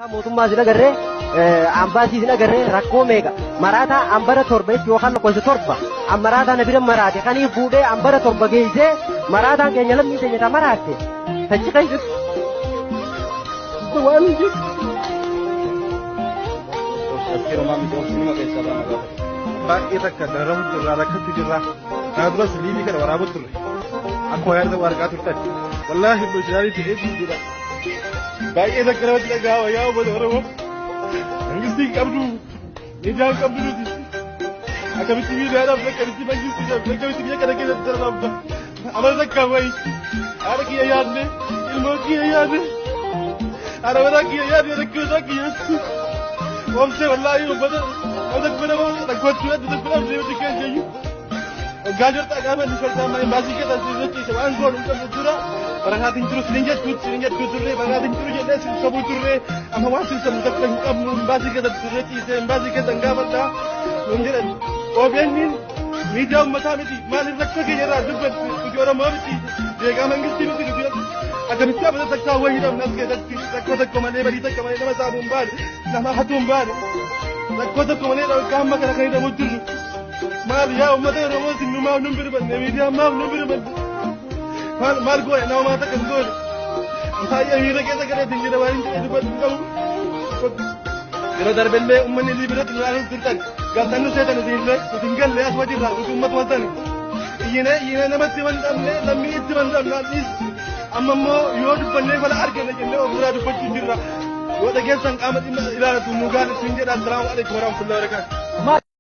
Mootummaa sila garree ambaasii sila garree rakkoo meeqa maraataa ambara torba itti yookaan lakkoofsa torba maraataa na bira maraate kanii fuudhee ambara torba geessee maraataan keenya lammii keenya ta maraatte tachi kan jiru waan jiru. Baay'ee takka daramu jirraa rakkatti jirraa kana duras liivii kana waraabaa turre akkuma yaadda waraqaa turtan wallaahi bishaanii ta'ee jira. Baay'ee takka namatti dhaga'a yaa uummata Oromoo mangistii qabdu nidaan qabdu nuti akkamitti miidiyaadhaaf akkamitti mangistiidhaaf akkamitti biyya kana keessatti darbaafta amala takkaa wayi haadha kiyya yaadne ilmoo kiyya yaadne haadha manaa kiyya yaadne rakkootaa kiyya oomsee wallaahi uummata takka nama rakkoochuu adda takka nama deemti keessa iyyuu waggaa jirta qaama inni shortaa baasii keessa jechiisa waan goonu hin qabne jira. Barangaatiin jiru sinin jettu turre barangaatiin jiru jedhee sin sobuu turre amma waan sin sabu takka hin qabnu baasii keessa turre ciisee baasii keessa hin gaafadhaa nun jedhan OBN'n miidiyaa uummataa miti maaliif rakkoo keenya irraa dubbatti nuti Oromoo miti deegaa mangistii miti nuti akkamitti abada takkaa wayii dhabna as keessatti rakkoo tokko malee badii takka malee nama saamuu hin baane nama hatuu hin baane rakkoo tokko malee waggaa amma kana kan hidhamuu jirru maal yaa uummata Oromoo sin numaaf nun birmanne miidiyaa maaf nun birmanne. Mal gue nama mata kan gue, saya hira kita kena tinggi dah baring kita dapat kamu. Kalau darbelle umman ini berat tinggal turkan, gatan saya tanah sini, tinggal lepas wajib lah, umat watan. Iya nama timan tamne, lami timan tamne nis. Amma mo yo dupanne pada arke lagi, le obra dupan cindira. Yo tak kisah amat ilah tu nugan, sinjir assalamualaikum warahmatullahi wabarakatuh.